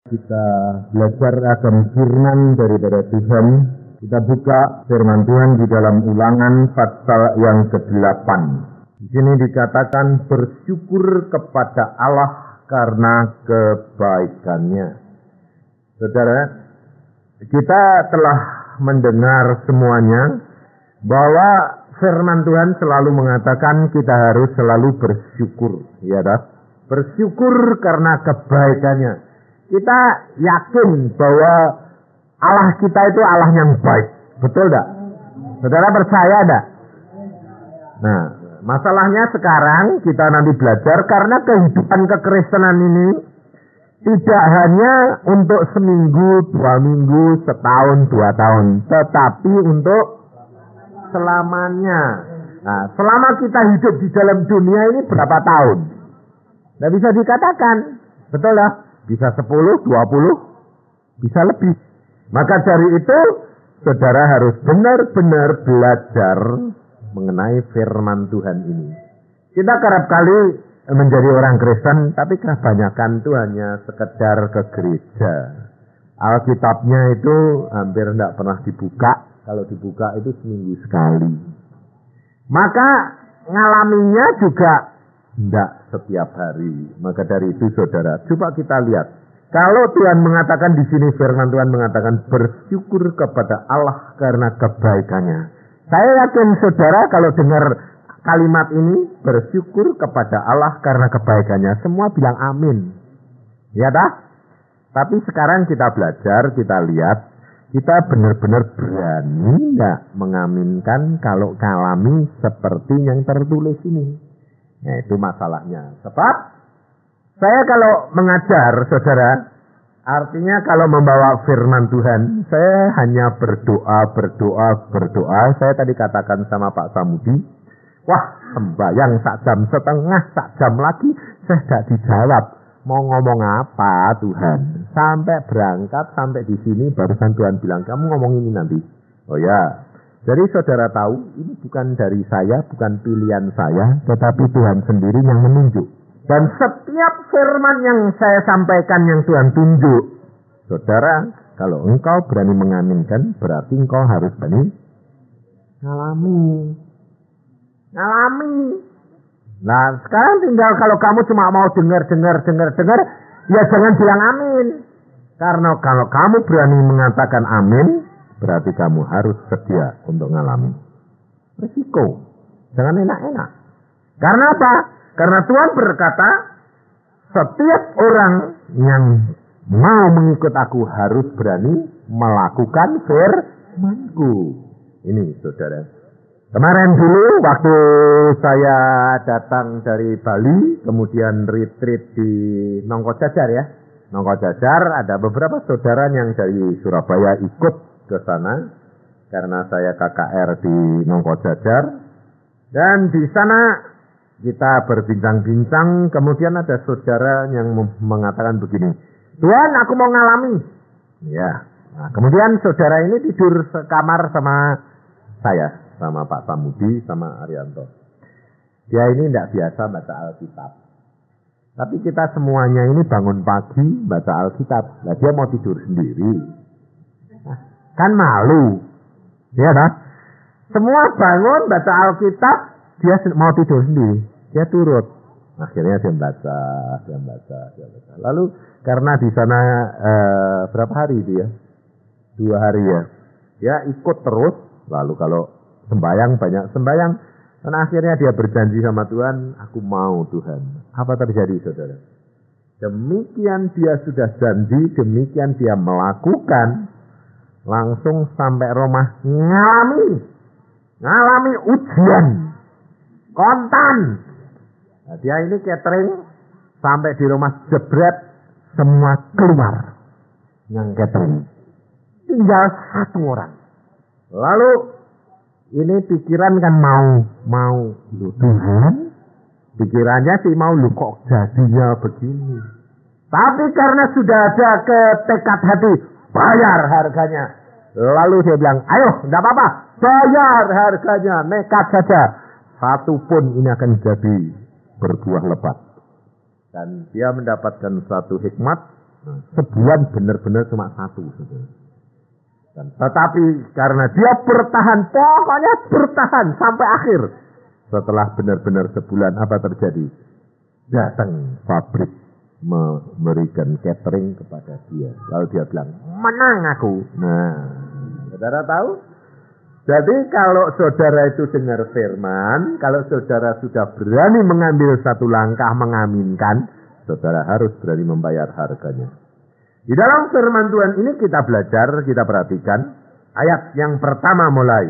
Kita belajar akan firman daripada Tuhan. Kita buka firman Tuhan di dalam Ulangan pasal yang ke-8. Di sini dikatakan bersyukur kepada Allah karena kebaikannya. Saudara, kita telah mendengar semuanya bahwa firman Tuhan selalu mengatakan kita harus selalu bersyukur, ya dah. Bersyukur karena kebaikannya. Kita yakin bahwa Allah kita itu Allah yang baik. Betul tak? Saudara percaya tak? Nah, masalahnya sekarang kita nanti belajar karena kehidupan kekristenan ini tidak hanya untuk seminggu, 2 minggu, setahun, 2 tahun. Tetapi untuk selamanya. Nah, selama kita hidup di dalam dunia ini berapa tahun? Tidak bisa dikatakan. Betul tak? Bisa 10, 20, bisa lebih. Maka dari itu, saudara harus benar-benar belajar mengenai firman Tuhan ini. Kita kerap kali menjadi orang Kristen, tapi kebanyakan itu hanya sekedar ke gereja. Alkitabnya itu hampir tidak pernah dibuka. Kalau dibuka itu seminggu sekali. Maka ngalaminya juga tidak setiap hari. Maka dari itu saudara, coba kita lihat. Kalau Tuhan mengatakan di sini, firman Tuhan mengatakan bersyukur kepada Allah karena kebaikannya. Saya yakin saudara kalau dengar kalimat ini, bersyukur kepada Allah karena kebaikannya, semua bilang amin. Ya dah? Tapi sekarang kita belajar, kita lihat, kita benar-benar berani nggak mengaminkan kalau kalami seperti yang tertulis ini. Nah, itu masalahnya. Sebab saya kalau mengajar, saudara, artinya kalau membawa firman Tuhan, saya hanya berdoa. Saya tadi katakan sama Pak Samudi, wah, sembahyang 1,5 jam, 1 jam lagi, saya tidak dijawab. Mau ngomong apa Tuhan? Sampai berangkat, sampai di sini, barusan Tuhan bilang, kamu ngomong ini nanti. Oh ya. Jadi saudara tahu, ini bukan dari saya, bukan pilihan saya, tetapi Tuhan sendiri yang menunjuk. Dan setiap firman yang saya sampaikan yang Tuhan tunjuk, saudara, kalau engkau berani mengaminkan, berarti engkau harus berani ngalami. Nah, sekarang tinggal kalau kamu cuma mau dengar, ya jangan bilang amin. Karena kalau kamu berani mengatakan amin, berarti kamu harus sedia untuk ngalami risiko. Jangan enak-enak. Karena apa? Karena Tuhan berkata, setiap orang yang mau mengikut aku harus berani melakukan firman-Ku. Ini saudara. Kemarin dulu waktu saya datang dari Bali, kemudian retreat di Nongko Jajar ya. Nongko Jajar, ada beberapa saudara yang dari Surabaya ikut ke sana karena saya KKR di Nongko Jajar, dan di sana kita berbincang-bincang. Kemudian ada saudara yang mengatakan begini, Tuhan, aku mau ngalami. Ya, nah, kemudian saudara ini tidur sekamar sama saya, sama Pak Samudi, sama Arianto. Dia ini tidak biasa baca Alkitab, tapi kita semuanya ini bangun pagi baca Alkitab. Nah, dia mau tidur sendiri. Kan malu, ya kan? Semua bangun baca Alkitab, dia mau tidur sendiri, dia turut. Akhirnya dia baca. Lalu karena di sana berapa hari dia? 2 hari ya. Dia ikut terus. Lalu kalau sembahyang banyak sembahyang, dan akhirnya dia berjanji sama Tuhan, aku mau Tuhan. Apa terjadi saudara? Demikian dia sudah janji, demikian dia melakukan. Langsung sampai rumah ngalami ujian kontan. Nah, dia ini catering, sampai di rumah jebret, semua keluar yang catering, tinggal 1 orang. Lalu ini pikiran kan mau lu Tuhan, pikirannya sih mau lu kok jadinya begini. Tapi karena sudah ada ketekad hati, bayar harganya. Lalu dia bilang, ayo, tidak apa-apa, bayar harganya, nekat saja. 1 pun ini akan jadi berbuah lebat. Dan dia mendapatkan satu hikmat, Nah, sebulan benar-benar cuma satu. Dan tetapi karena dia bertahan, pokoknya bertahan sampai akhir. Setelah benar-benar sebulan, apa terjadi? Datang pabrik memberikan catering kepada dia. Lalu dia bilang, menang aku. Nah, saudara tahu? Jadi kalau saudara itu dengar firman, kalau saudara sudah berani mengambil satu langkah mengaminkan, saudara harus berani membayar harganya. Di dalam firman Tuhan ini kita belajar, kita perhatikan ayat yang pertama mulai.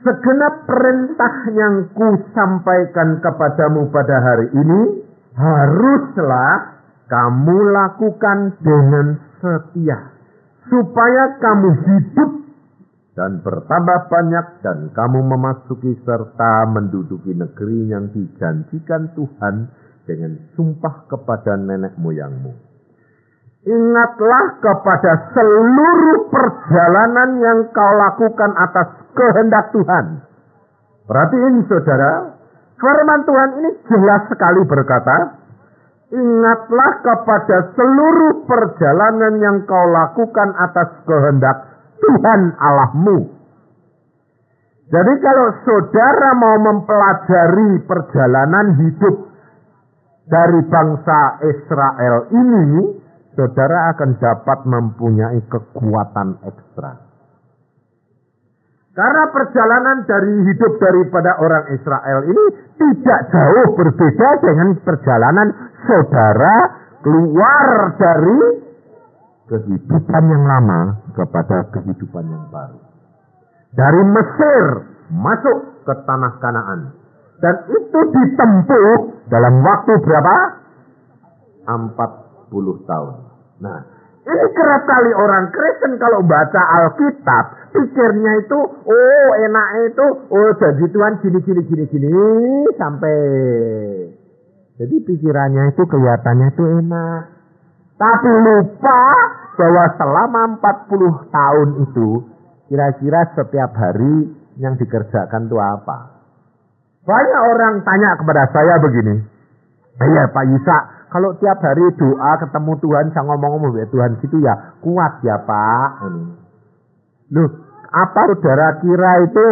Segenap perintah yang ku sampaikan kepadamu pada hari ini, haruslah kamu lakukan dengan setia, supaya kamu hidup dan bertambah banyak, dan kamu memasuki serta menduduki negeri yang dijanjikan Tuhan dengan sumpah kepada nenek moyangmu. Ingatlah kepada seluruh perjalanan yang kau lakukan atas kehendak Tuhan. Perhatiin saudara, firman Tuhan ini jelas sekali berkata, ingatlah kepada seluruh perjalanan yang kau lakukan atas kehendak Tuhan Allahmu. Jadi kalau saudara mau mempelajari perjalanan hidup dari bangsa Israel ini, saudara akan dapat mempunyai kekuatan ekstra. Karena perjalanan dari hidup daripada orang Israel ini tidak jauh berbeda dengan perjalanan saudara keluar dari kehidupan yang lama kepada kehidupan yang baru. Dari Mesir masuk ke tanah Kanaan. Dan itu ditempuh dalam waktu berapa? 40 tahun. Nah, ini kerap kali orang Kristen kalau baca Alkitab, pikirnya itu, oh enaknya itu, oh janji Tuhan gini, sampai. Jadi pikirannya itu kelihatannya itu enak. Tapi lupa bahwa selama 40 tahun itu, kira-kira setiap hari yang dikerjakan itu apa? Banyak orang tanya kepada saya begini, iya Pak Yusa, kalau tiap hari doa ketemu Tuhan, saya ngomong-ngomong ya Tuhan gitu ya, kuat ya Pak. Loh, apa saudara kira itu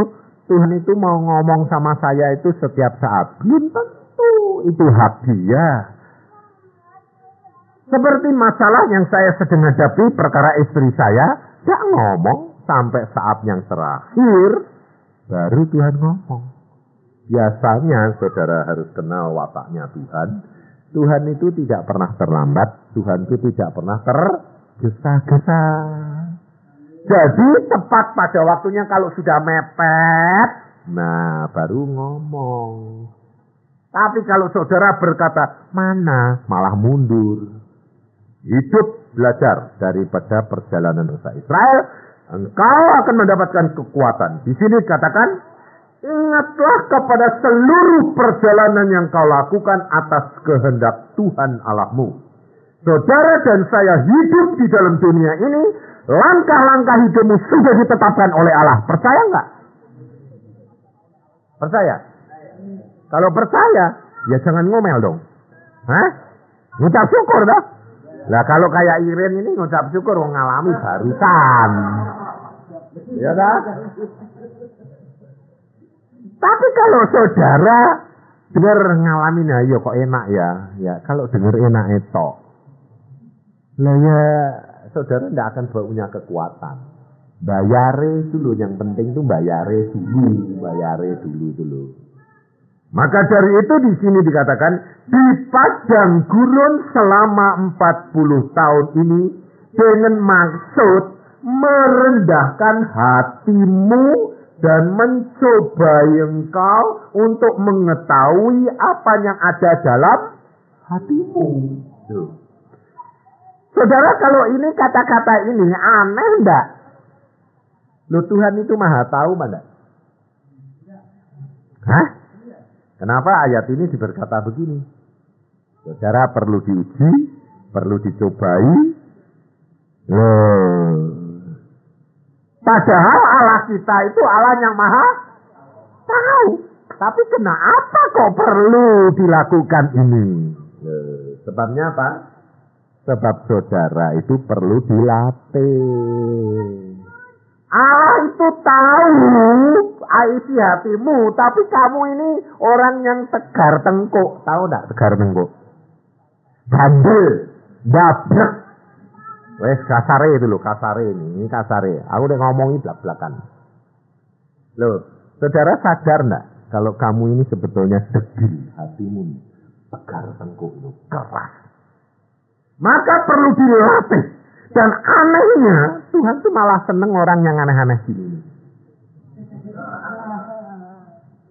Tuhan itu mau ngomong sama saya itu setiap saat? Belum tentu, itu hak dia. Seperti masalah yang saya sedang hadapi perkara istri saya, dia ngomong sampai saat yang terakhir, baru Tuhan ngomong. Biasanya saudara harus kenal wataknya Tuhan. Tuhan itu tidak pernah terlambat, Tuhan itu tidak pernah tergesa-gesa. Jadi tepat pada waktunya kalau sudah mepet, nah baru ngomong. Tapi kalau saudara berkata, mana? Malah mundur. Hidup belajar daripada perjalanan bangsa Israel, engkau akan mendapatkan kekuatan. Di sini katakan, ingatlah kepada seluruh perjalanan yang kau lakukan atas kehendak Tuhan Allahmu. Saudara dan saya hidup di dalam dunia ini, langkah-langkah hidupmu sudah ditetapkan oleh Allah. Percaya enggak? Percaya? Kalau percaya, ya jangan ngomel dong. Hah? Ngucap syukur dah. Lah kalau kayak Iren ini ngucap syukur, ngalami barusan. Ya dah? Tapi kalau saudara dengar ngalamin ayo kok enak ya. Ya kalau dengar enak itu. Lah ya saudara tidak akan punya kekuatan. Bayare dulu, yang penting tuh bayare dulu. Maka dari itu di sini dikatakan di padang gurun selama 40 tahun ini dengan maksud merendahkan hatimu dan mencobai engkau untuk mengetahui apa yang ada dalam hatimu. Tuh. Saudara, kalau ini kata-kata ini aneh enggak? Loh, Tuhan itu maha tahu enggak? Hah? Kenapa ayat ini berkata begini? Saudara perlu diuji, perlu dicobai. Loh. Padahal Allah kita itu Allah yang maha tahu. Tapi kenapa kok perlu dilakukan ini? Sebabnya apa? Sebab saudara itu perlu dilatih. Allah itu tahu isi hatimu, tapi kamu ini orang yang tegar tengkuk. Tahu enggak tegar tengkuk? Bandel, dablek. Wes kasare itu loh, kasare ini kasare. Aku udah ngomongin belak-belakan. Loh, saudara sadar enggak kalau kamu ini sebetulnya degil hatimu, tegar tengkuk itu keras. Maka perlu dilatih. Dan anehnya, Tuhan tuh malah seneng orang yang aneh-aneh gini.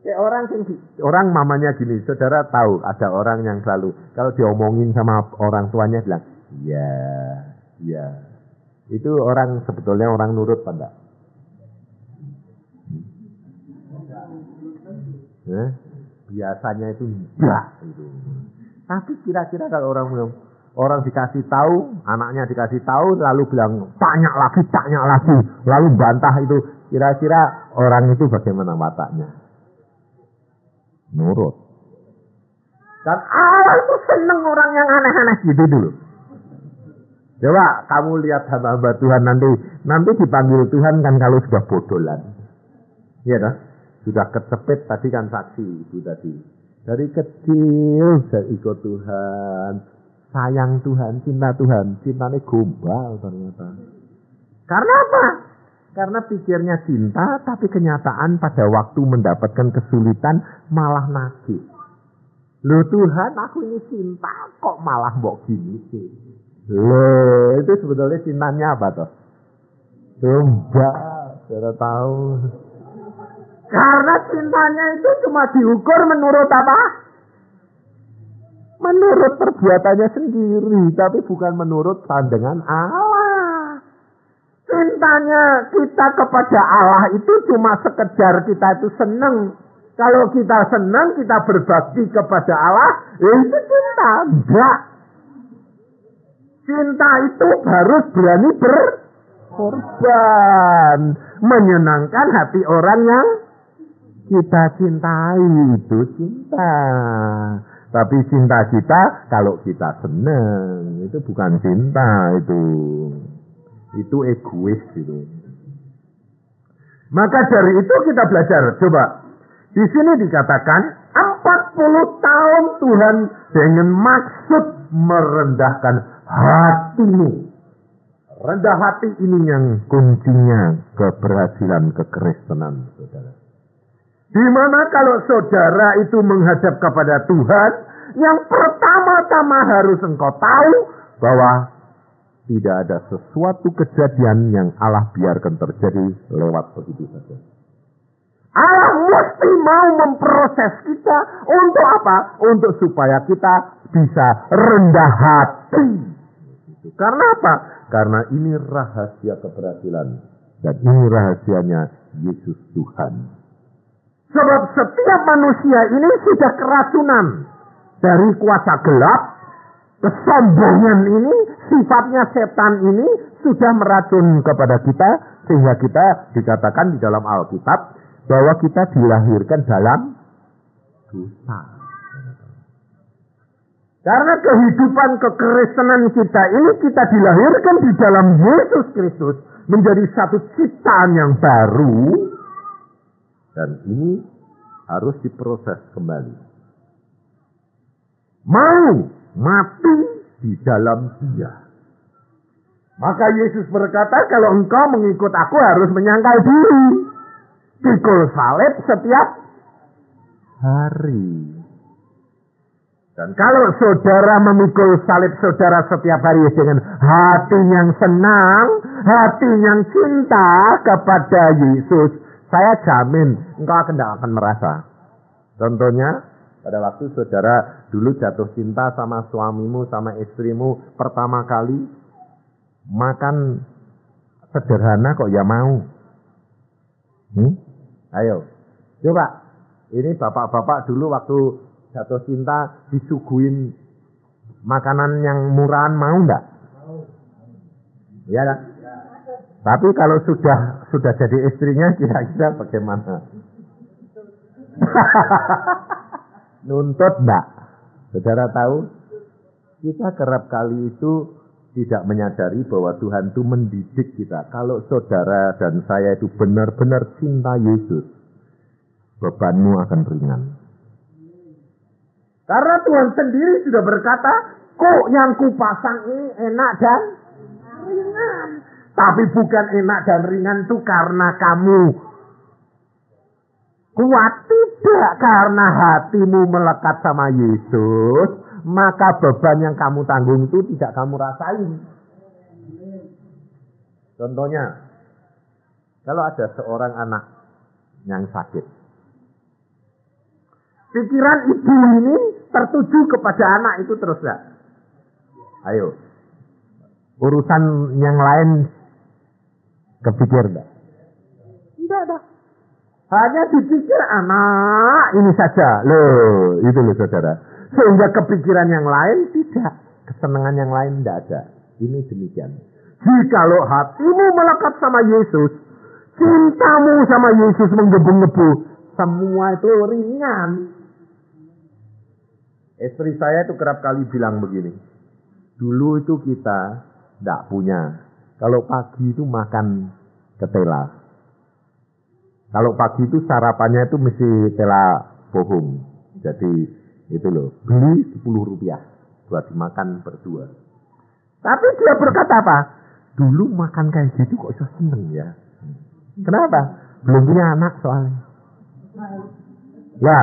Ya orang mamanya gini, saudara tahu ada orang yang selalu kalau diomongin sama orang tuanya bilang, iya. Itu orang sebetulnya orang nurut apa enggak? Biasanya itu enggak itu. Tapi kira-kira kalau orang dikasih tahu, anaknya dikasih tahu, lalu bilang tanya lagi, lalu bantah itu, kira-kira orang itu bagaimana wataknya? Nurut. Dan Allah itu seneng orang yang aneh-aneh gitu dulu. Coba kamu lihat hamba-hamba Tuhan nanti dipanggil Tuhan kan kalau sudah bodolan. Iya kan? Sudah kecepit tadi kan saksi itu tadi. Dari kecil saya ikut Tuhan. Sayang Tuhan, cinta Tuhan, cintanya gombal ternyata. Karena apa? Karena pikirnya cinta, tapi kenyataan pada waktu mendapatkan kesulitan malah nagih. Loh Tuhan, aku ini cinta kok malah mbok gini sih. Loh, itu sebetulnya cintanya apa toh? Gombal, sudah tahu. Karena cintanya itu cuma diukur menurut apa? Menurut perbuatannya sendiri, tapi bukan menurut pandangan Allah. Cintanya kita kepada Allah itu cuma sekedar kita itu senang. Kalau kita senang, kita berbakti kepada Allah, ya itu cinta. Enggak. Cinta itu harus berani berkorban. Menyenangkan hati orang yang kita cintai, itu cinta. Tapi cinta kita kalau kita senang itu bukan cinta itu egois itu. Maka dari itu kita belajar. Coba di sini dikatakan 40 tahun Tuhan dengan maksud merendahkan hatimu. Rendah hati ini yang kuncinya keberhasilan kekristenan, saudara. Di mana kalau saudara itu menghadap kepada Tuhan, yang pertama-tama harus engkau tahu bahwa tidak ada sesuatu kejadian yang Allah biarkan terjadi lewat begitu saja. Allah mesti mau memproses kita untuk apa? Untuk supaya kita bisa rendah hati. Karena apa? Karena ini rahasia keberhasilan. Dan ini rahasianya Yesus Tuhan. Sebab setiap manusia ini sudah keracunan dari kuasa gelap, kesombongan ini, sifatnya setan ini sudah meracun kepada kita, sehingga kita dikatakan di dalam Alkitab bahwa kita dilahirkan dalam dosa. Karena kehidupan kekristenan kita ini kita dilahirkan di dalam Yesus Kristus menjadi satu ciptaan yang baru. Dan ini harus diproses kembali. Mau mati di dalam Dia. Maka Yesus berkata, kalau engkau mengikut aku harus menyangkal diri. Pikul salib setiap hari. Dan kalau saudara memikul salib saudara setiap hari dengan hati yang senang, hati yang cinta kepada Yesus, saya jamin engkau akan merasa. Contohnya, pada waktu saudara dulu jatuh cinta sama suamimu, sama istrimu, pertama kali makan sederhana kok ya mau. Ayo, coba. Ini bapak-bapak dulu waktu jatuh cinta disuguhin makanan yang murahan mau enggak? Iya kan? Tapi kalau sudah jadi istrinya kira-kira bagaimana? Nuntut enggak? Saudara tahu? Kita kerap kali itu tidak menyadari bahwa Tuhan itu mendidik kita. Kalau saudara dan saya itu benar-benar cinta Yesus, bebanmu akan ringan. Karena Tuhan sendiri sudah berkata, kok yang kupasang ini enak dan ringan. Tapi bukan enak dan ringan itu karena kamu kuat, tidak, karena hatimu melekat sama Yesus, maka beban yang kamu tanggung itu tidak kamu rasain. Contohnya, kalau ada seorang anak yang sakit, pikiran ibu ini tertuju kepada anak itu terus gak? Ayo, urusan yang lain kepikir gak? Tidak ada. Hanya dipikir anak ini saja. Loh, itu loh saudara. Sehingga kepikiran yang lain tidak. Kesenangan yang lain tidak ada. Ini demikian. Jikalau hatimu melekat sama Yesus, cintamu sama Yesus menggebu-gebu, semua itu ringan. Istri saya itu kerap kali bilang begini. Dulu itu kita tidak punya. Kalau pagi itu makan ketela. Kalau pagi itu sarapannya itu mesti tela bohong. Jadi itu loh, beli 10 rupiah buat dimakan berdua. Tapi dia berkata apa? Dulu makan kayak gitu kok bisa seneng ya. Kenapa? Belum punya anak soalnya. Ya,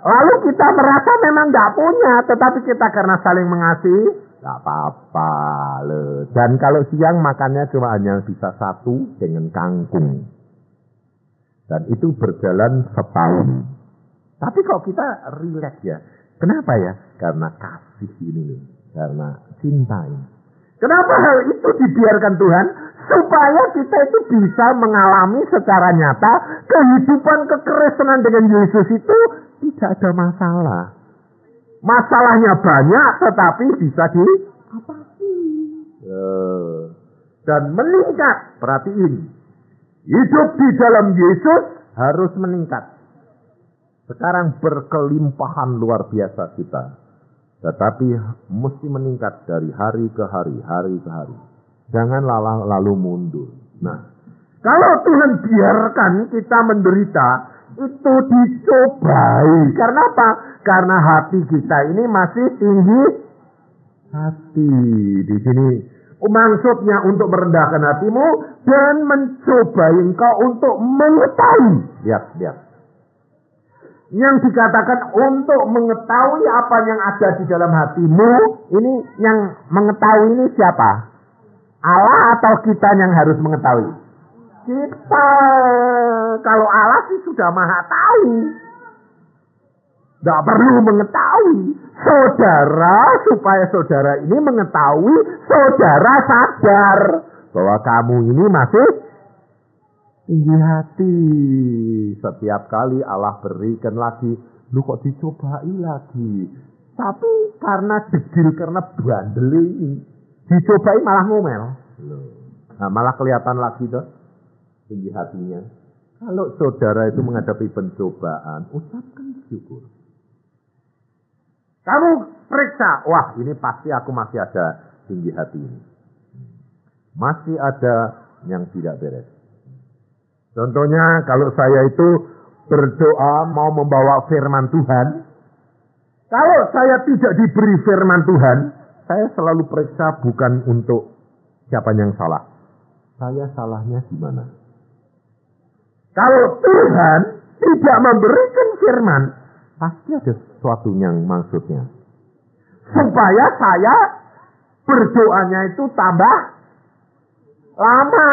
lalu kita merasa memang nggak punya, tetapi kita karena saling mengasihi, nggak apa-apa loh. Dan kalau siang makannya cuma hanya bisa 1 dengan kangkung. Dan itu berjalan setahun. Tapi kok kita rileks ya? Kenapa ya? Karena kasih ini, karena cinta ini. Kenapa hal itu dibiarkan Tuhan? Supaya kita itu bisa mengalami secara nyata kehidupan kekristenan dengan Yesus itu tidak ada masalah. Masalahnya banyak, tetapi bisa diatasi. Dan meningkat. Perhatiin. Hidup di dalam Yesus harus meningkat. Sekarang berkelimpahan luar biasa kita. Tetapi mesti meningkat dari hari ke hari, hari ke hari. Jangan lalu mundur. Nah, kalau Tuhan biarkan kita menderita, itu dicobai. Karena apa? Karena hati kita ini masih tinggi hati. Di sini maksudnya untuk merendahkan hatimu dan mencobai engkau untuk mengetahui. Lihat. Yang dikatakan untuk mengetahui apa yang ada di dalam hatimu, ini yang mengetahui ini siapa? Allah atau kita yang harus mengetahui? Kita. Kalau Allah sih sudah maha tahu. Tidak perlu mengetahui. Saudara, supaya saudara ini mengetahui, saudara sadar bahwa kamu ini masih tinggi hati. Setiap kali Allah berikan lagi, lu kok dicobai lagi. Tapi karena degil, karena bandel ini, dicobai malah ngomel. Nah, malah kelihatan lagi tuh tinggi hatinya. Kalau saudara itu menghadapi pencobaan, ucapkan syukur. Kamu periksa, wah ini pasti aku masih ada tinggi hati ini. Masih ada yang tidak beres. Contohnya kalau saya itu berdoa mau membawa firman Tuhan. Kalau saya tidak diberi firman Tuhan, saya selalu periksa bukan untuk siapa yang salah. Saya salahnya di mana? Kalau Tuhan tidak memberikan firman, pasti ada sesuatu yang maksudnya. Supaya saya berdoanya itu tambah lama.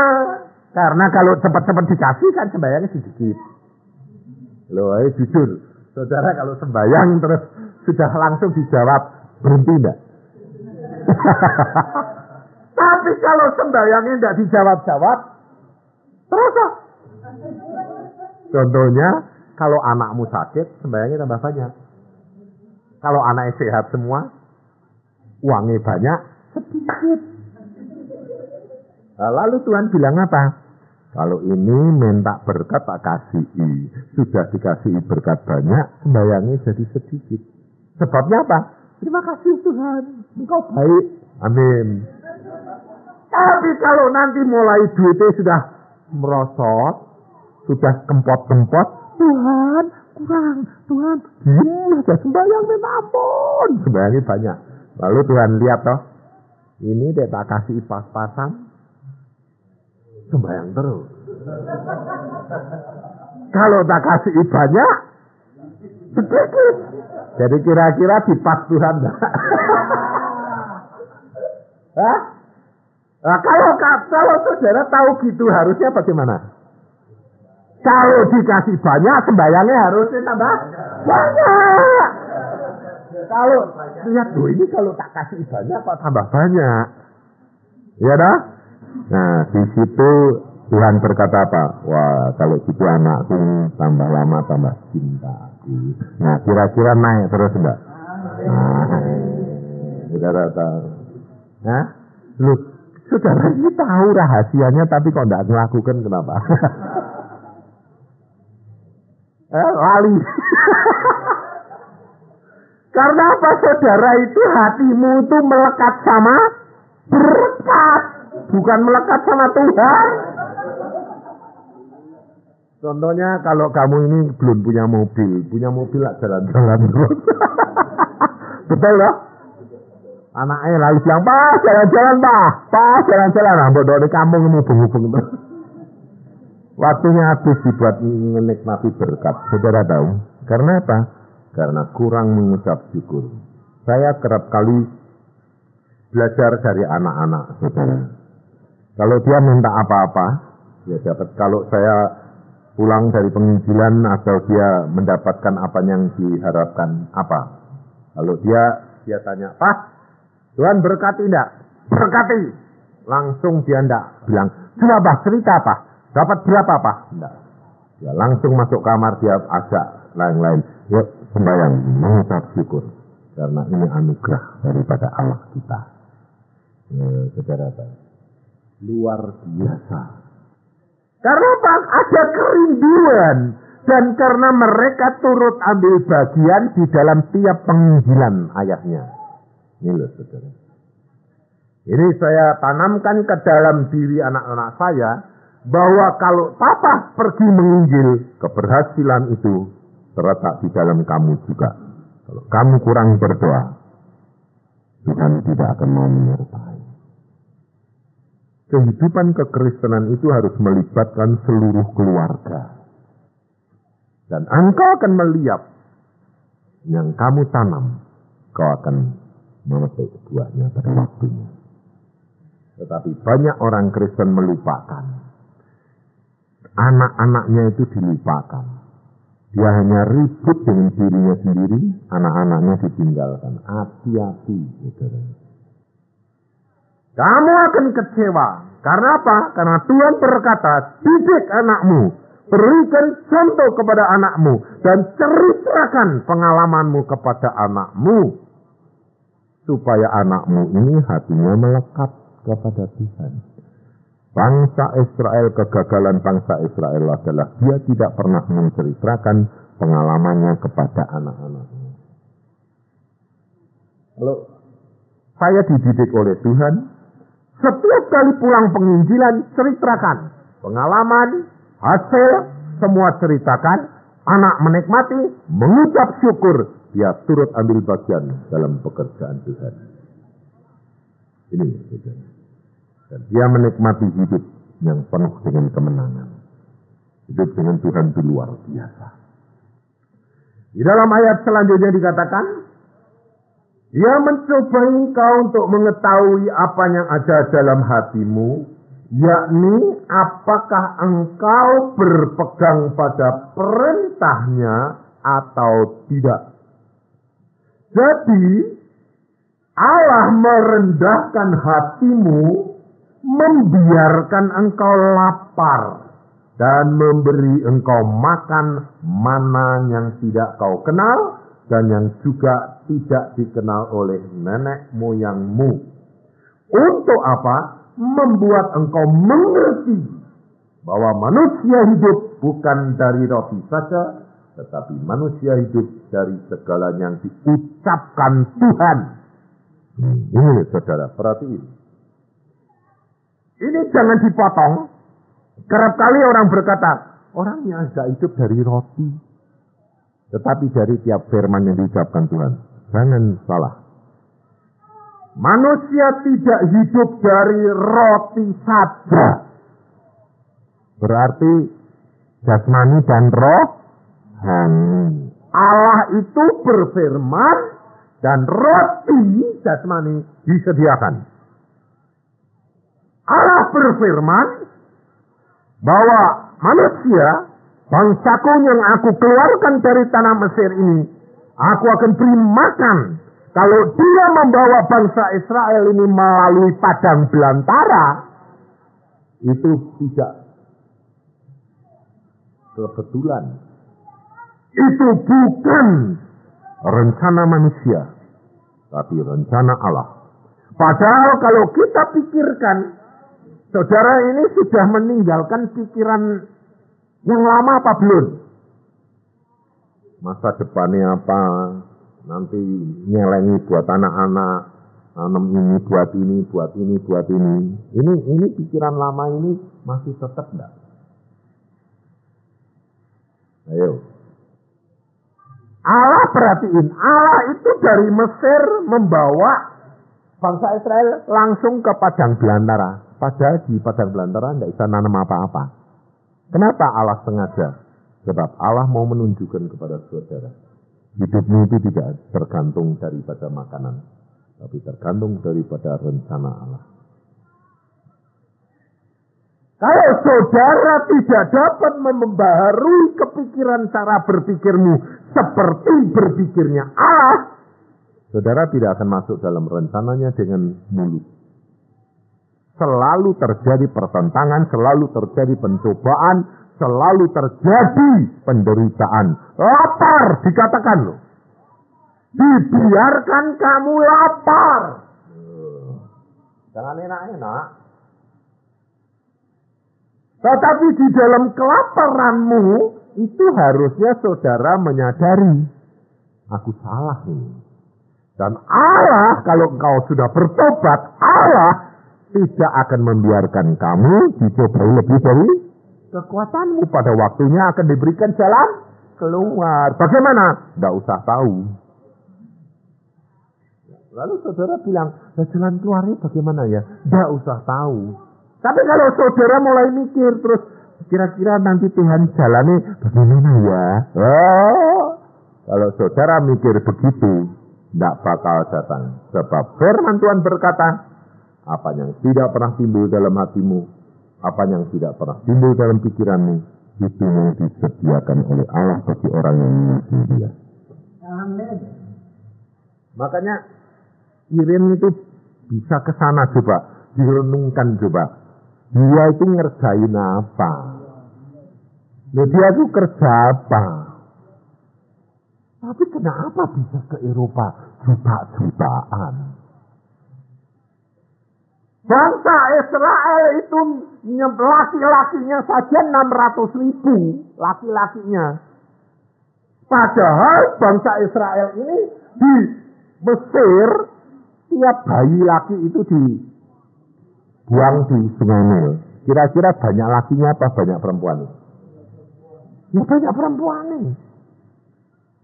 Karena kalau cepat-cepat dikasih kan sembahyangnya sedikit. Loh, jujur. Saudara kalau sembahyang terus sudah langsung dijawab, berhenti enggak? Tapi kalau sembahyangnya enggak dijawab-jawab, terus. Contohnya, kalau anakmu sakit, sembahyangnya tambah banyak. Kalau anaknya sehat semua, uangnya banyak, sedikit. Nah, lalu Tuhan bilang apa? Kalau ini minta berkat tak kasihi. Sudah dikasihi berkat banyak, sembahyangnya jadi sedikit. Sebabnya apa? Terima kasih Tuhan, Engkau baik. Amin. Tapi kalau nanti mulai duitnya sudah merosot, sudah kempot-kempot, Tuhan, kurang, Tuhan, sudah sembahyang ampun, sembahyangnya banyak. Lalu Tuhan lihat toh, ini dia tak kasih pas-pasan, sembahyang terus. Kalau tak kasih banyak, sedikit. Jadi kira-kira dipas Tuhan enggak? Hah? Nah, kalau saudara tahu gitu harusnya bagaimana? Kalau dikasih banyak, sembayangnya harusnya tambah banyak. Kalau lihat tuh ini kalau tak kasih banyak kok tambah banyak, ya dah. Nah di situ Tuhan berkata apa? Wah kalau gitu anakku tambah lama tambah cinta. Nah kira-kira naik terus enggak? Saudara tahu? Nah, lu saudara ini tahu rahasianya tapi kok enggak melakukan kenapa? Lali. Karena apa saudara itu hatimu itu melekat sama berkat, bukan melekat sama Tuhan. Contohnya kalau kamu ini belum punya mobil lah jalan-jalan terus. Betul loh? Anaknya lalu bilang, Pak jalan-jalan Pak jalan-jalan. Nah, bodoh di kampung ini hubung-hubung. Waktunya habis dibuat menikmati berkat. Saudara tahu? Karena apa? Karena kurang mengucap syukur. Saya kerap kali belajar dari anak-anak saudara. Kalau dia minta apa-apa, ya dapat. Kalau saya pulang dari penginjilan atau dia mendapatkan apa yang diharapkan apa. Kalau dia tanya, Pak, Tuhan berkati enggak? Berkati. Langsung dia enggak bilang, coba Pak, cerita Pak. Dapat berapa Pak? Enggak. Ya langsung masuk kamar dia ajak lain-lain. Yuk sembahyang mengucap syukur. Karena ini anugerah daripada Allah kita. Saudara, luar biasa. Karena Pak ada kerinduan. Dan karena mereka turut ambil bagian di dalam tiap penginjilan ayahnya. Ini loh saudara. Ini saya tanamkan ke dalam diri anak-anak saya. Bahwa kalau papa pergi menginjil, keberhasilan itu terletak di dalam kamu juga. Kalau kamu kurang berdoa, Tuhan tidak akan mau menyertai. Kehidupan kekristenan itu harus melibatkan seluruh keluarga. Dan engkau akan melihat yang kamu tanam, kau akan memetik buahnya pada waktunya. Tetapi banyak orang Kristen melupakan. Anak-anaknya itu dilupakan. Dia hanya ribut dengan dirinya sendiri, anak-anaknya ditinggalkan. Hati-hati. Kamu akan kecewa. Karena apa? Karena Tuhan berkata, didik anakmu, berikan contoh kepada anakmu, dan ceritakan pengalamanmu kepada anakmu, supaya anakmu ini hatinya melekat kepada Tuhan. Bangsa Israel, kegagalan bangsa Israel adalah dia tidak pernah menceritakan pengalamannya kepada anak-anaknya. Kalau saya dididik oleh Tuhan, setiap kali pulang penginjilan, ceritakan pengalaman, hasil, semua ceritakan, anak menikmati, mengucap syukur, dia turut ambil bagian dalam pekerjaan Tuhan. Ini saudara. Dan dia menikmati hidup yang penuh dengan kemenangan. Hidup dengan Tuhan itu luar biasa. Di dalam ayat selanjutnya dikatakan, dia mencoba engkau untuk mengetahui apa yang ada dalam hatimu, yakni apakah engkau berpegang pada perintahnya atau tidak. Jadi, Allah merendahkan hatimu, membiarkan engkau lapar dan memberi engkau makan mana yang tidak kau kenal dan yang juga tidak dikenal oleh nenek moyangmu. Untuk apa? Membuat engkau mengerti bahwa manusia hidup bukan dari roti saja, tetapi manusia hidup dari segala yang diucapkan Tuhan. Ini saudara, perhatiin. ini jangan dipotong. Kerap kali orang berkata, orangnya tidak hidup dari roti, tetapi dari tiap firman yang diucapkan Tuhan. Jangan salah. Manusia tidak hidup dari roti saja. Berarti jasmani dan rohani. Allah itu berfirman dan roti jasmani disediakan. Allah berfirman bahwa manusia, bangsaku yang aku keluarkan dari tanah Mesir ini, aku akan beri makan. Kalau dia membawa bangsa Israel ini melalui padang belantara, itu tidak kebetulan. Itu bukan rencana manusia, tapi rencana Allah. Padahal kalau kita pikirkan, saudara ini sudah meninggalkan pikiran yang lama apa belum? Masa depannya apa? Nanti nyelengi buat anak-anak, tanam ini, buat ini, buat ini, buat ini. Ini pikiran lama ini masih tetap enggak? Ayo. Allah perhatiin, Allah itu dari Mesir membawa bangsa Israel langsung ke padang belantara. Padahal di padang belantara tidak bisa nanam apa-apa. Kenapa Allah sengaja? Sebab Allah mau menunjukkan kepada saudara, hidupmu itu tidak tergantung daripada makanan, tapi tergantung daripada rencana Allah. Kalau saudara tidak dapat membaharui kepikiran cara berpikirmu seperti berpikirnya Allah, saudara tidak akan masuk dalam rencananya dengan mulut. Selalu terjadi pertentangan, selalu terjadi pencobaan, selalu terjadi penderitaan. Lapar dikatakan loh. Dibiarkan kamu lapar. Jangan enak-enak. Tetapi di dalam kelaparanmu, itu harusnya saudara menyadari, aku salah ini. Dan Allah, kalau engkau sudah bertobat, Allah tidak akan membiarkan kamu dicobai lebih dari kekuatanmu. Pada waktunya akan diberikan jalan keluar. Bagaimana? Tidak usah tahu. Lalu saudara bilang, jalan keluarnya bagaimana ya? Tidak usah tahu. Tapi kalau saudara mulai mikir terus, kira-kira nanti Tuhan jalannya bagaimana ya? Oh, kalau saudara mikir begitu, tidak bakal datang. Sebab firman Tuhan berkata, apa yang tidak pernah timbul dalam hatimu, apa yang tidak pernah timbul dalam pikiranmu, itu yang disediakan oleh Allah bagi orang yang mengasihi Dia. Amin. Makanya Irin itu bisa ke sana coba, direnungkan coba. Dia itu ngerjain apa? Dia itu kerja apa? Tapi kenapa bisa ke Eropa juta-jutaan? Bangsa Israel itu laki-lakinya saja 600.000 laki-lakinya. Padahal bangsa Israel ini di Mesir, tiap bayi laki itu dibuang di Sungai Nil. Kira-kira banyak lakinya apa banyak perempuan? Ya banyak perempuan nih.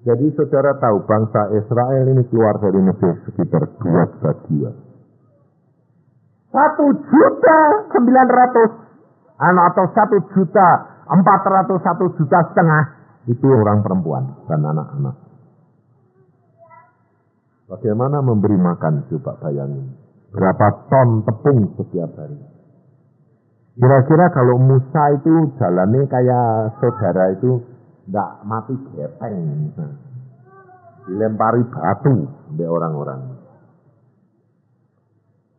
Jadi saudara tahu bangsa Israel ini keluar dari Mesir sekitar 2/3. 1.900.000 atau 1.400.000 itu orang perempuan dan anak-anak. Bagaimana memberi makan coba bayangin. Berapa ton tepung setiap hari. Kira-kira kalau Musa itu jalannya kayak saudara itu tidak mati gepeng. Dilempari batu oleh orang-orang.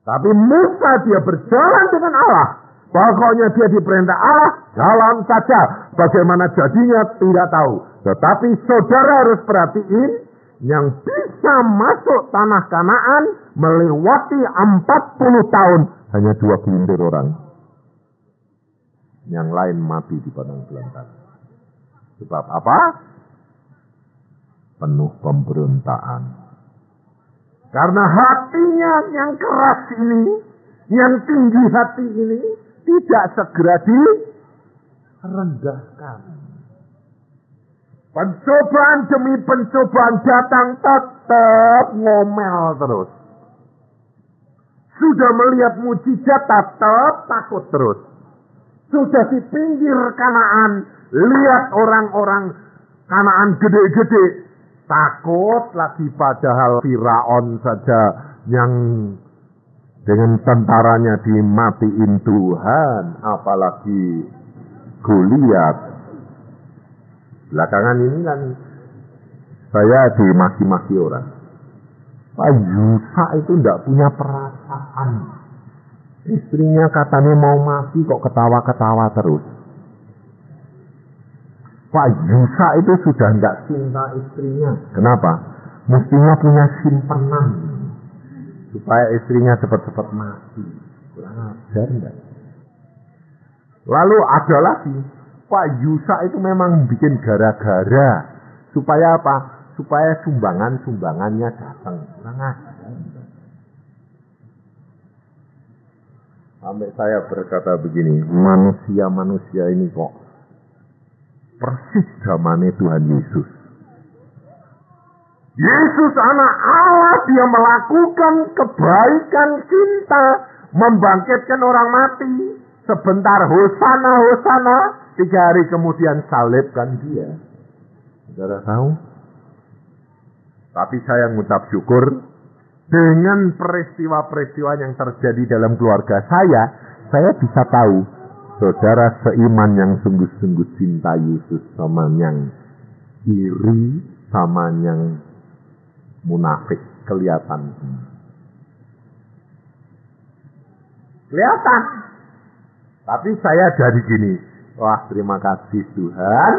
Tapi Musa dia berjalan dengan Allah. Pokoknya dia diperintah Allah, jalan saja. Bagaimana jadinya tidak tahu. Tetapi saudara harus perhatiin, yang bisa masuk tanah Kanaan melewati 40 tahun. Hanya 2 gelintir orang. Yang lain mati di padang belantara. Sebab apa? Penuh pemberontakan. Karena hatinya yang keras ini, yang tinggi hati ini tidak segera direndahkan. Pencobaan demi pencobaan datang, tetap ngomel terus. Sudah melihat mujizat, tetap takut terus. Sudah di pinggir Kanaan, lihat orang-orang Kanaan gede-gede, takut lagi, padahal Firaun saja yang dengan tentaranya dimatiin Tuhan, apalagi Goliat. Belakangan ini kan saya dimaki-maki orang. Pak Yusa itu tidak punya perasaan. Istrinya katanya mau mati kok ketawa-ketawa terus. Pak Yusa itu sudah tidak cinta istrinya. Kenapa? Mestinya punya simpenan supaya istrinya cepat-cepat mati. Kurang ajar enggak? Lalu ada lagi, Pak Yusa itu memang bikin gara-gara supaya apa? Supaya sumbangannya datang. Kurang ajar. Sampai saya berkata begini, manusia-manusia ini kok persis zamannya Tuhan Yesus. Yesus anak Allah, dia melakukan kebaikan cinta, membangkitkan orang mati. Sebentar hosana, hosana, 3 hari kemudian salibkan dia. Saudara tahu? Tapi saya mengucap syukur dengan peristiwa-peristiwa yang terjadi dalam keluarga saya bisa tahu saudara seiman yang sungguh-sungguh cinta Yesus sama yang iri, sama yang munafik, kelihatan. Kelihatan. Tapi saya dari gini, wah terima kasih Tuhan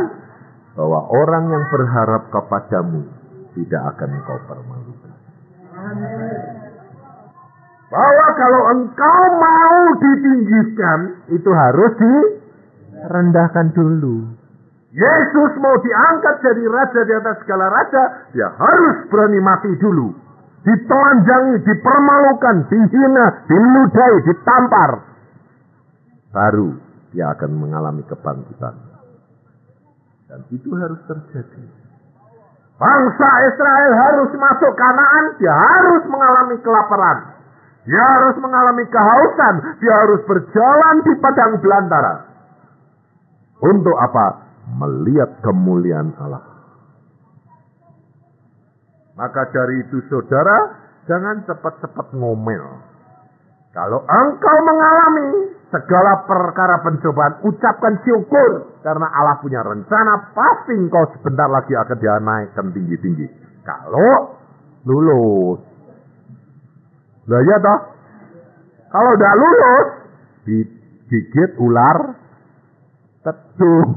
bahwa orang yang berharap kepadamu tidak akan engkau permalukan. Bahwa kalau engkau mau ditinggikan, itu harus direndahkan dulu. Yesus mau diangkat jadi raja di atas segala raja, dia harus berani mati dulu. Ditelanjangi, dipermalukan, dihina, diludahi, ditampar. Baru dia akan mengalami kebangkitan. Dan itu harus terjadi. Bangsa Israel harus masuk Kanaan, dia harus mengalami kelaparan. Dia harus mengalami kehausan, dia harus berjalan di padang belantara. Untuk apa? Melihat kemuliaan Allah. Maka dari itu saudara, jangan cepat-cepat ngomel. Kalau engkau mengalami segala perkara pencobaan, ucapkan syukur. Karena Allah punya rencana, pasti engkau sebentar lagi akan dia naikkan tinggi-tinggi. Kalau lulus. Lah ya toh? Kalau tidak lulus, digigit ular teduh.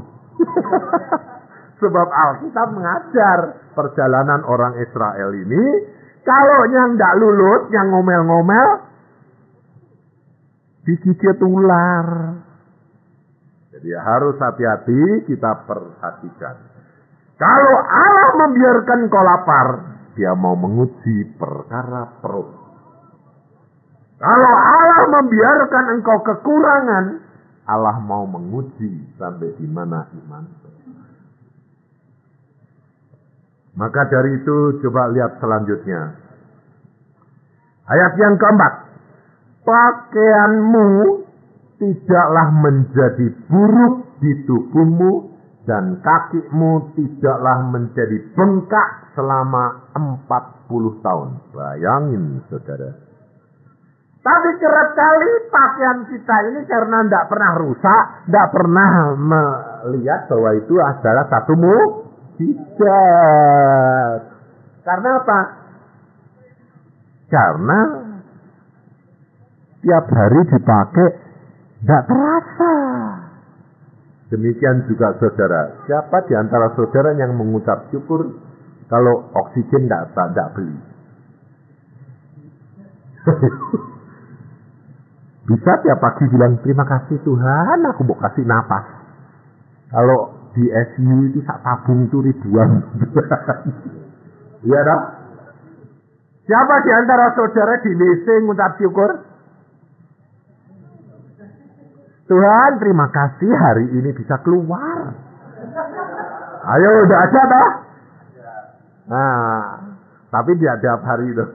Sebab Alkitab mengajar perjalanan orang Israel ini, kalau yang tidak lulus, yang ngomel-ngomel, digigit ular. Jadi harus hati-hati, kita perhatikan. Kalau Allah membiarkan kau lapar, dia mau menguji perkara perut. Kalau Allah membiarkan engkau kekurangan, Allah mau menguji sampai di mana iman. Maka dari itu coba lihat selanjutnya. Ayat yang keempat. Pakaianmu tidaklah menjadi buruk di tubuhmu dan kakimu tidaklah menjadi bengkak selama 40 tahun. Bayangin saudara. Tapi kerap kali pakaian kita ini karena tidak pernah rusak, tidak pernah melihat bahwa itu adalah satu mujizat. Karena apa? Karena tiap hari dipakai tidak terasa. Demikian juga saudara. Siapa di antara saudara yang mengucap syukur kalau oksigen tidak beli? Bisa tiap pagi bilang terima kasih Tuhan, aku mau kasih napas. Kalau di ICU itu sak tabung itu ribuan. Iya dah. Siapa di antara saudara di WC mengucap syukur? Tuhan, terima kasih hari ini bisa keluar. Ayo, udah ada toh? Nah, tapi dia tiap hari itu.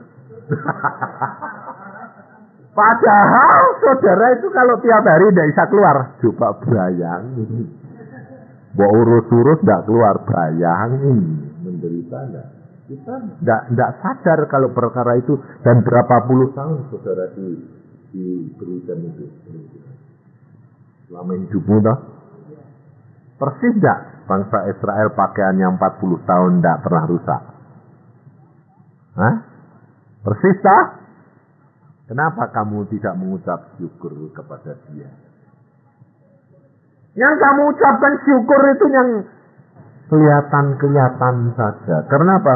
Padahal saudara itu kalau tiap hari tidak bisa keluar. Coba bayangin. Bawa urus-urus tidak keluar, bayangin. Menderita enggak? Kita tidak sadar kalau perkara itu. Dan berapa puluh tahun saudara diberikan itu. Selama hidupmu toh. Persis tidak bangsa Israel pakaiannya 40 tahun tidak pernah rusak? Hah? Persis tak? Kenapa kamu tidak mengucap syukur kepada dia? Yang kamu ucapkan syukur itu yang kelihatan saja. Karena apa?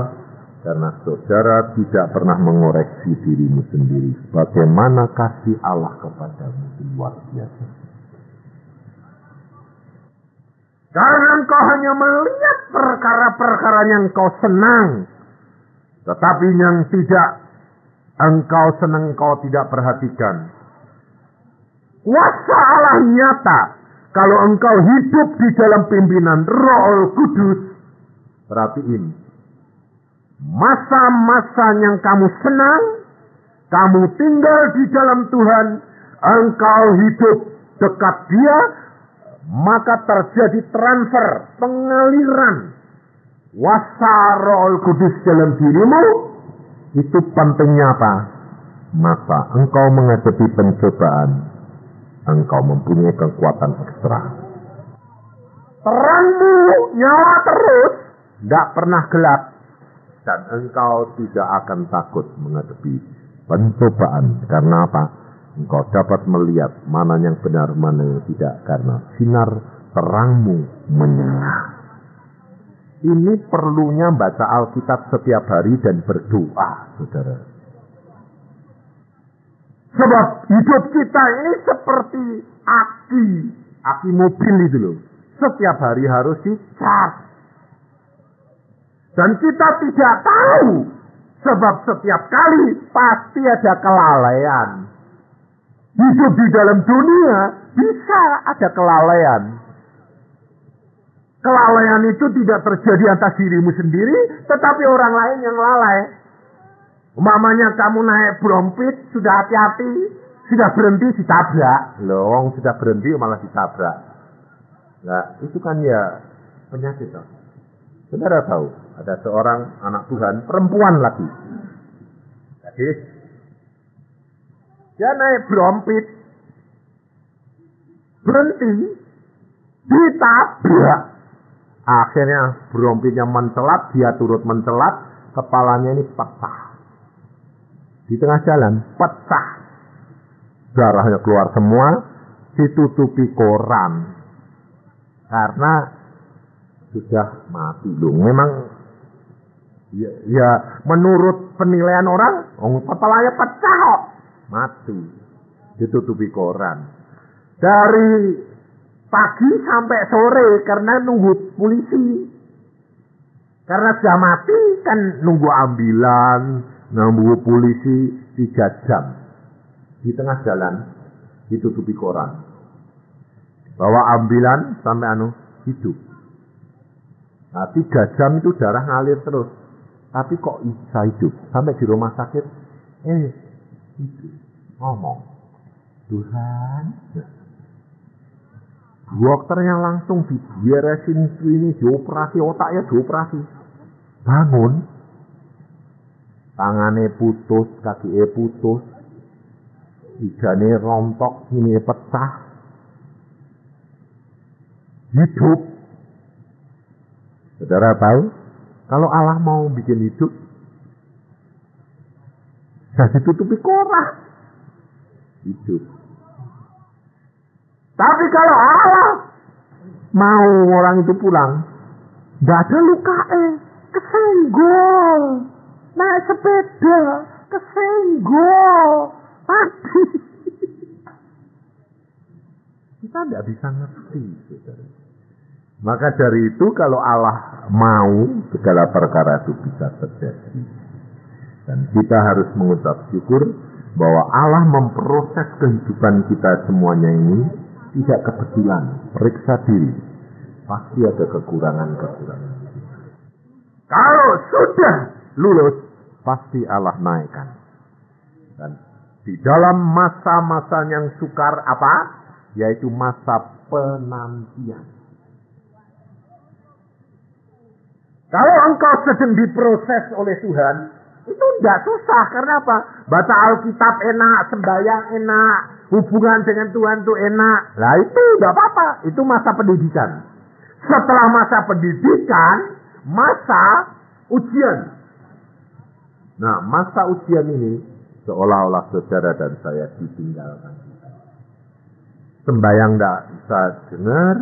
Karena saudara tidak pernah mengoreksi dirimu sendiri. Bagaimana kasih Allah kepadamu itu luar biasa. Karena engkau hanya melihat perkara-perkara yang engkau senang. Tetapi yang tidak engkau senang engkau tidak perhatikan. Kuasa Allah nyata. Kalau engkau hidup di dalam pimpinan Roh Kudus. Perhatiin. Masa-masa yang kamu senang. Kamu tinggal di dalam Tuhan. Engkau hidup dekat Dia. Maka terjadi transfer, pengaliran kuasa Roh Kudus dalam dirimu. Itu pentingnya apa? Maka engkau menghadapi pencobaan, engkau mempunyai kekuatan ekstra. Terangmu nyala terus, tidak pernah gelap, dan engkau tidak akan takut menghadapi pencobaan. Karena apa? Engkau dapat melihat mana yang benar, mana yang tidak. Karena sinar terangmu menyala. Ini perlunya baca Alkitab setiap hari dan berdoa, saudara. Sebab hidup kita ini seperti aki mobil itu loh. Setiap hari harus dicas. Dan kita tidak tahu. Sebab setiap kali pasti ada kelalaian. Hidup di dalam dunia bisa ada kelalaian. Kelalaian itu tidak terjadi atas dirimu sendiri, tetapi orang lain yang lalai. Umpamanya kamu naik brompit, sudah hati-hati, sudah berhenti ditabrak. Loh, sudah berhenti malah ditabrak. Nah, itu kan ya penyakit. Saudara tahu, ada seorang anak Tuhan, perempuan lagi. Jadi, dia naik brompit, berhenti, ditabrak. Akhirnya brompitnya mencelat, dia turut mencelat, kepalanya ini pecah. Di tengah jalan, pecah. Darahnya keluar semua, ditutupi koran. Karena sudah mati dong. Memang, ya menurut penilaian orang, kepalanya pecah kok. Mati, ditutupi koran. Dari pagi sampai sore karena nunggu polisi. Karena sudah mati kan nunggu ambulan, nunggu polisi 3 jam. Di tengah jalan ditutupi koran. Bawa ambulan sampai hidup. Nah, 3 jam itu darah ngalir terus. Tapi kok bisa hidup? Sampai di rumah sakit, hidup. Ngomong, Tuhan, dokternya langsung diberesin ini, dioperasi, otaknya dioperasi. Bangun, tangannya putus, kakinya putus, hidungnya rontok, ini pecah. Hidup. Saudara tahu, kalau Allah mau bikin hidup, saya ditutupi koran. Hidup. Tapi kalau Allah mau orang itu pulang, tidak ada luka, kesenggol, naik sepeda, kesenggol, mati. Kita tidak bisa ngerti, saudara. Maka dari itu kalau Allah mau, segala perkara itu bisa terjadi. Dan kita harus mengucap syukur bahwa Allah memproses kehidupan kita semuanya ini tidak kebetulan. Periksa diri. Pasti ada kekurangan-kekurangan. Kalau sudah lulus, pasti Allah naikkan. Dan di dalam masa-masa yang sukar apa? Yaitu masa penantian. Kalau engkau sedang diproses oleh Tuhan, itu tidak susah. Karena apa? Baca Alkitab enak, sembahyang enak, hubungan dengan Tuhan itu enak. Nah itu tidak apa-apa. Itu masa pendidikan. Setelah masa pendidikan, masa ujian. Nah masa ujian ini seolah-olah saudara dan saya ditinggalkan. Sembahyang tidak bisa dengar,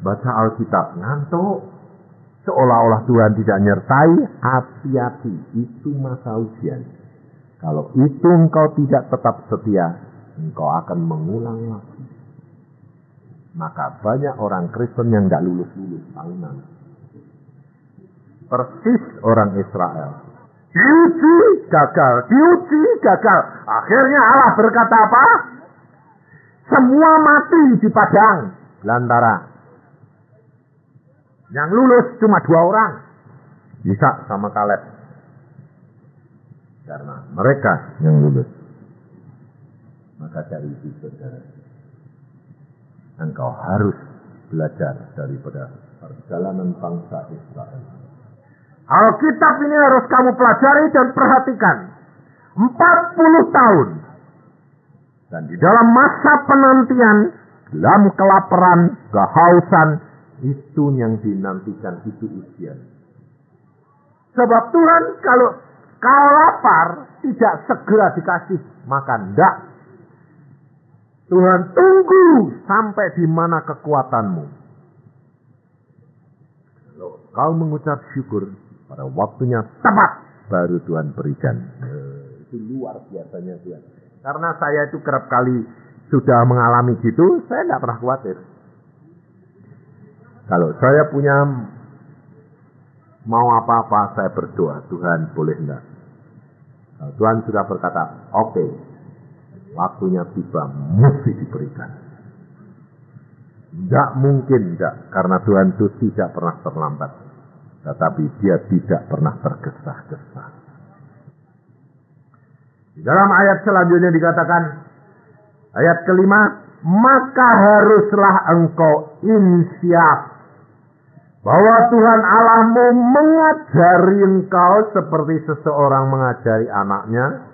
baca Alkitab ngantuk. Seolah-olah Tuhan tidak nyertai, hati-hati, itu masa ujian. Kalau itu engkau tidak tetap setia, engkau akan mengulang lagi. Maka banyak orang Kristen yang tidak lulus-lulus tahunan. Persis orang Israel. Diuji, gagal. Akhirnya Allah berkata apa? Semua mati di padang belantara. Yang lulus cuma 2 orang. Ishak sama Kaleb. Karena mereka yang lulus. Maka dari itu saudara, engkau harus belajar daripada perjalanan bangsa Israel. Alkitab ini harus kamu pelajari dan perhatikan. 40 tahun. Dan di dalam masa penantian, dalam kelaparan, kehausan, itu yang dinantikan, itu ujian. Sebab Tuhan kalau kau lapar tidak segera dikasih makan, enggak. Tuhan tunggu sampai di mana kekuatanmu. Kalau kau mengucap syukur pada waktunya tepat baru Tuhan berikan. Itu luar biasanya Tuhan. Karena saya itu kerap kali sudah mengalami gitu, saya tidak pernah khawatir. Kalau saya punya mau apa-apa, saya berdoa, Tuhan boleh enggak? Kalau Tuhan sudah berkata, oke, waktunya tiba, mesti diberikan. Enggak mungkin enggak, karena Tuhan itu tidak pernah terlambat. Tetapi dia tidak pernah tergesa-gesa. Di dalam ayat selanjutnya dikatakan, ayat kelima, maka haruslah engkau insyaf bahwa Tuhan Allahmu mengajari engkau seperti seseorang mengajari anaknya.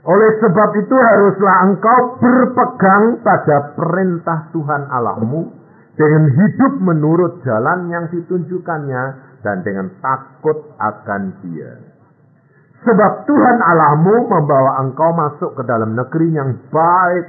Oleh sebab itu haruslah engkau berpegang pada perintah Tuhan Allahmu dengan hidup menurut jalan yang ditunjukkannya dan dengan takut akan Dia. Sebab Tuhan Allahmu membawa engkau masuk ke dalam negeri yang baik,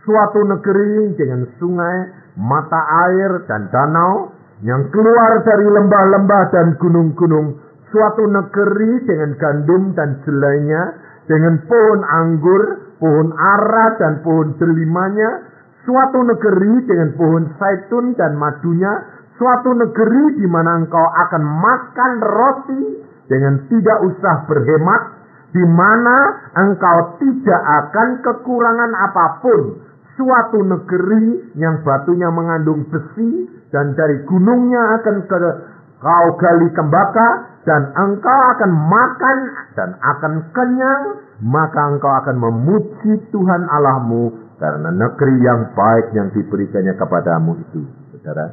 suatu negeri dengan sungai, mata air dan danau, yang keluar dari lembah-lembah dan gunung-gunung, suatu negeri dengan gandum dan jelainya, dengan pohon anggur, pohon ara dan pohon delimanya, suatu negeri dengan pohon zaitun dan madunya, suatu negeri di mana engkau akan makan roti dengan tidak usah berhemat, di mana engkau tidak akan kekurangan apapun, suatu negeri yang batunya mengandung besi, dan dari gunungnya akan kau gali tembaka, dan engkau akan makan dan akan kenyang, maka engkau akan memuji Tuhan Allahmu karena negeri yang baik yang diberikannya kepadamu itu. Saudara,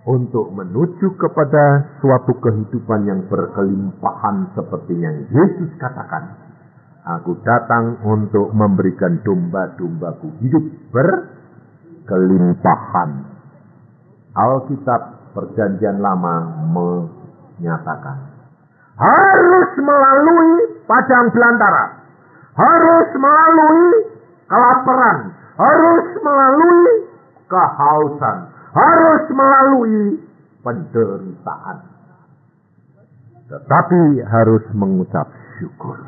untuk menuju kepada suatu kehidupan yang berkelimpahan seperti yang Yesus katakan, aku datang untuk memberikan domba-dombaku hidup berkelimpahan. Alkitab Perjanjian Lama menyatakan harus melalui padang belantara, harus melalui kelaparan, harus melalui kehausan, harus melalui penderitaan, tetapi harus mengucap syukur,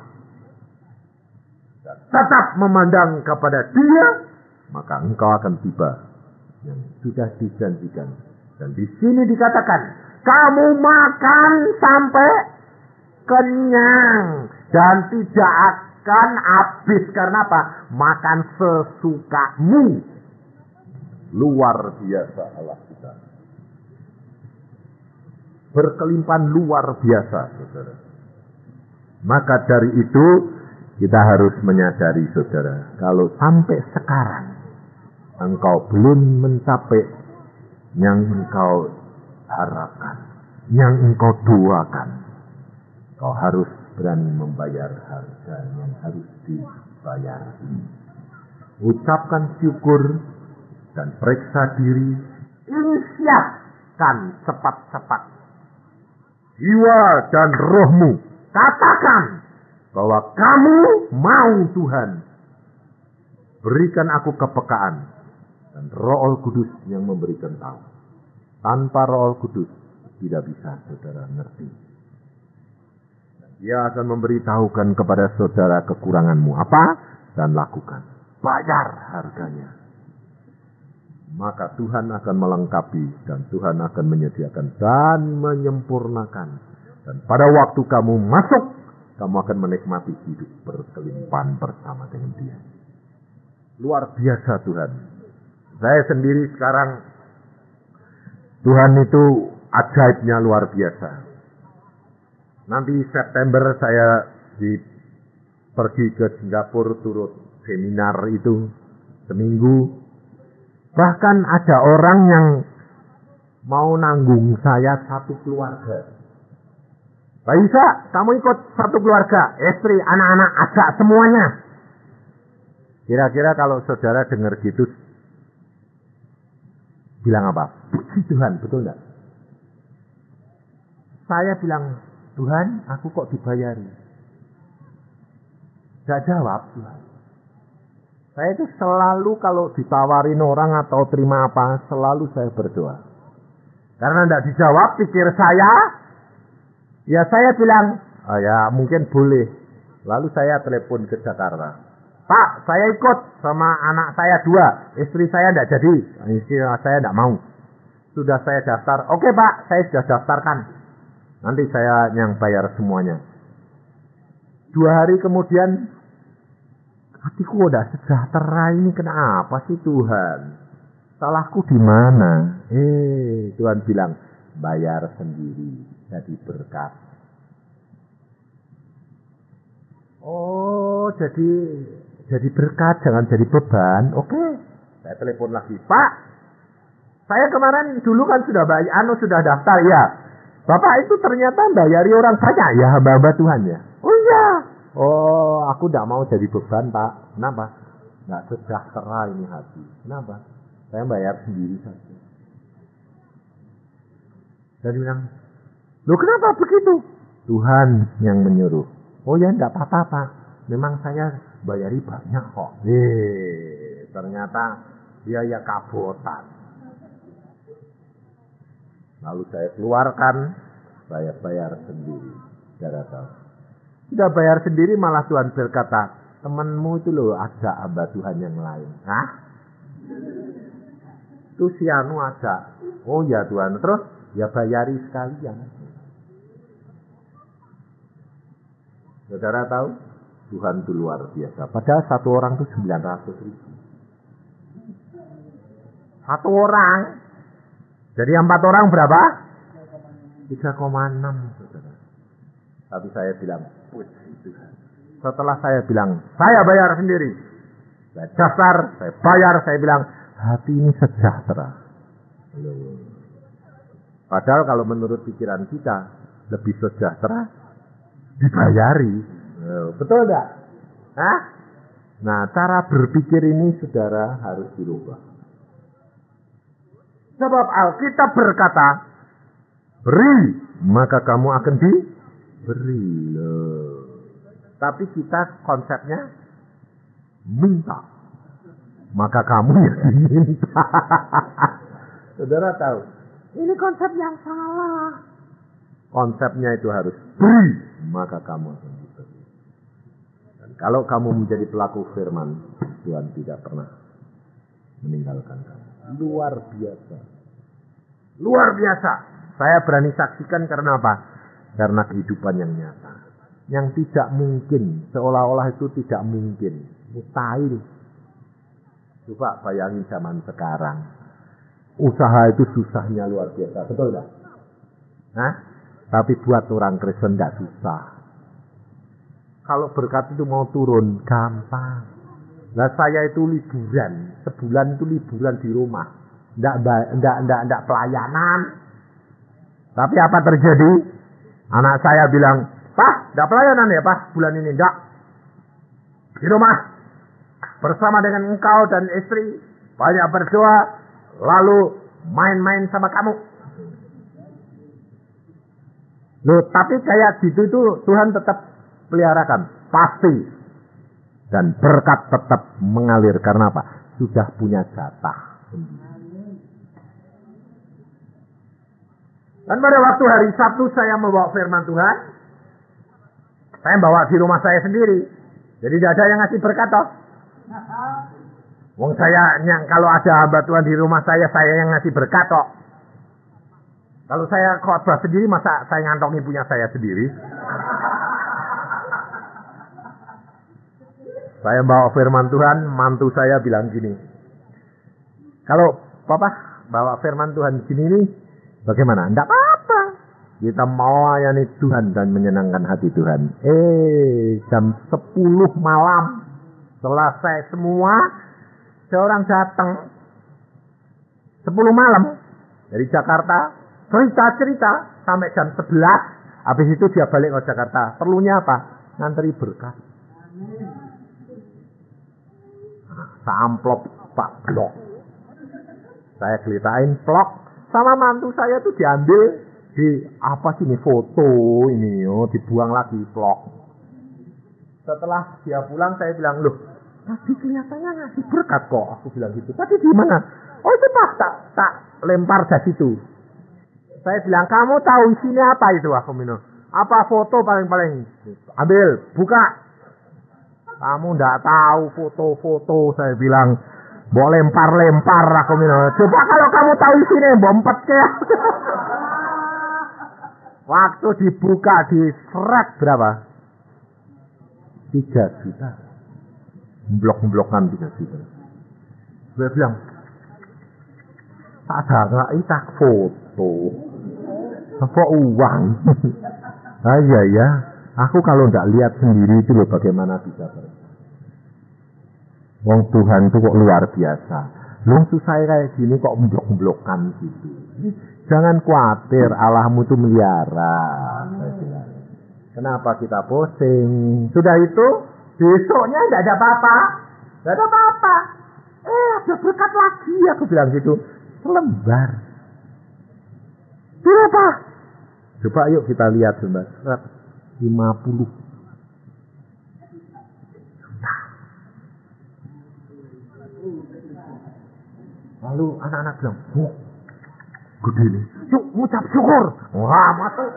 tetap memandang kepada Dia, maka engkau akan tiba yang sudah dijanjikan. Dan di sini dikatakan, kamu makan sampai kenyang dan tidak makan habis. Karena apa? Makan sesukamu. Luar biasa Allah kita. Berkelimpahan luar biasa, saudara. Maka dari itu kita harus menyadari, saudara, kalau sampai sekarang engkau belum mencapai yang engkau harapkan, yang engkau doakan, kau harus berani membayar harga yang harus dibayar. Ucapkan syukur dan periksa diri. Siapkan cepat-cepat jiwa dan rohmu. Katakan bahwa kamu mau Tuhan. Berikan aku kepekaan. Dan Roh Kudus yang memberikan tahu. Tanpa Roh Kudus tidak bisa saudara ngerti. Dan Dia akan memberitahukan kepada saudara kekuranganmu apa dan lakukan. Bayar harganya. Maka Tuhan akan melengkapi dan Tuhan akan menyediakan dan menyempurnakan. Dan pada waktu kamu masuk, kamu akan menikmati hidup berkelimpahan bersama dengan Dia. Luar biasa Tuhan. Saya sendiri sekarang, Tuhan itu ajaibnya luar biasa. Nanti September saya pergi ke Singapura turut seminar itu seminggu. Bahkan ada orang yang mau nanggung saya satu keluarga. Pak Isa, kamu ikut satu keluarga, istri, anak-anak, ajak semuanya. Kira-kira kalau saudara dengar gitu, bilang apa? Puji Tuhan, betul enggak? Saya bilang, Tuhan, aku kok dibayari? Gak jawab Tuhan. Saya itu selalu kalau ditawarin orang atau terima apa, selalu saya berdoa. Karena tidak dijawab, pikir saya, ya saya bilang, oh ya mungkin boleh. Lalu saya telepon ke Jakarta. Pak, saya ikut sama anak saya 2. Istri saya tidak jadi. Istri saya tidak mau. Sudah saya daftar. Oke Pak, saya sudah daftarkan. Nanti saya yang bayar semuanya. 2 hari kemudian, hatiku udah sejahtera ini kenapa sih Tuhan? Salahku di mana? Tuhan bilang, bayar sendiri. Jadi berkat. Oh, jadi berkat, jangan jadi beban. Oke. Saya telepon lagi. Pak, saya kemarin dulu kan sudah sudah daftar ya. Bapak itu ternyata bayari orang banyak ya, hamba-hamba Tuhan ya. Oh iya. Oh, aku tidak mau jadi beban Pak. Kenapa? Nggak sejahtera ini hati. Kenapa? Saya bayar sendiri saja. Dan dia bilang, loh kenapa begitu? Tuhan yang menyuruh. Oh ya enggak apa-apa Pak. Memang saya bayari banyak kok. Ternyata dia ya kabotan. Lalu saya keluarkan, saya bayar sendiri. Saudara tahu. Sudah bayar sendiri malah Tuhan berkata, temanmu itu loh ada hamba Tuhan yang lain. Hah? Itu si Anu ada. Oh ya Tuhan. Terus ya bayari sekalian. Saudara tahu, Tuhan itu luar biasa. Padahal satu orang itu 900.000. Satu orang. Jadi 4 orang berapa? 3,6 saudara. Tapi saya bilang, puji Tuhan. Setelah saya bilang, saya bayar sendiri. Saya daftar, saya bayar, saya bilang, hati ini sejahtera. Padahal kalau menurut pikiran kita, lebih sejahtera dibayari. Betul enggak? Hah? Nah, cara berpikir ini saudara harus dirubah. Sebab Alkitab berkata, beri, maka kamu akan diberi. Tapi kita konsepnya minta, maka kamu yang diminta. Saudara tahu, ini konsep yang salah. Konsepnya itu harus beri, maka kamu akan diberi. Dan kalau kamu menjadi pelaku firman, Tuhan tidak pernah meninggalkan kamu. Luar biasa. Luar biasa. Saya berani saksikan karena apa? Karena kehidupan yang nyata. yang tidak mungkin, seolah-olah itu tidak mungkin, mustahil. Coba bayangin zaman sekarang, usaha itu susahnya luar biasa, betul nggak? Nah, tapi buat orang Kristen nggak susah. Kalau berkat itu mau turun, gampang. Nah, saya itu liburan, sebulan itu liburan di rumah, nggak pelayanan. Tapi apa terjadi? Anak saya bilang, "Pak, nggak pelayanan ya, Pak, bulan ini nggak. Di rumah, bersama dengan engkau dan istri, banyak berdoa, lalu main-main sama kamu." Loh, tapi kayak gitu itu Tuhan tetap peliharakan, pasti. Dan berkat tetap mengalir, karena apa? Sudah punya jatah. Dan pada waktu hari Sabtu saya membawa firman Tuhan, saya bawa di rumah saya sendiri. Jadi tidak ada yang ngasih berkat toh. Wong saya kalau ada hamba Tuhan di rumah saya yang ngasih berkat toh. Kalau saya khotbah sendiri, masa saya ngantongi punya saya sendiri? Saya bawa firman Tuhan, mantu saya bilang gini, kalau Papa bawa firman Tuhan gini nih, bagaimana? Enggak apa-apa. Kita mau layani Tuhan dan menyenangkan hati Tuhan. Jam 10 malam, selesai semua, seorang datang 10 malam dari Jakarta, cerita sampai jam 11, habis itu dia balik ke Jakarta. Perlunya apa? Nganteri berkat. Amplop Pak blok. Saya gelitain plok, sama mantu saya tuh diambil di apa sih ini foto ini, dibuang lagi plok. Setelah dia pulang saya bilang, "Loh, tadi kelihatannya ngasih berkat kok." Aku bilang gitu. "Tadi di mana?" "Oh, itu Pak, tak lempar dari situ." Saya bilang, "Kamu tahu isinya apa itu?" Aku minum. "Apa foto paling-paling?" "Ambil, buka." "Kamu ndak tahu foto-foto," saya bilang. "Mau lempar-lempar," aku bilang. "Coba kalau kamu tahu isinya, bompet ya." Waktu dibuka di serak berapa? 3 juta. Blok-blokan 3 juta. Saya bilang, ada nggak foto? Apa uang? Ah iya ya. Aku kalau nggak lihat sendiri itu loh bagaimana bisa Wong Tuhan itu kok luar biasa. Lu susah kayak gini kok blok-blokan gitu. Jangan khawatir, Allahmu itu melihara. Kenapa kita pusing? Sudah itu, besoknya nggak ada apa-apa. Nggak ada apa-apa. Ada berkat lagi, aku bilang gitu. Selembar. Berapa? Coba yuk kita lihat sebentar. 50 juta. Lalu anak-anak bilang, "Oh, gede nih. Yuk, ngucap syukur." Wah, masuk.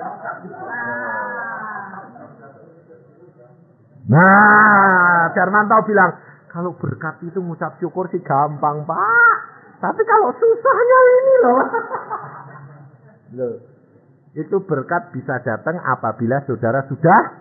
Nah, Darmanto bilang, kalau berkat itu ngucap syukur sih gampang, Pak. Tapi kalau susahnya ini loh. Loh. Itu berkat bisa datang apabila saudara sudah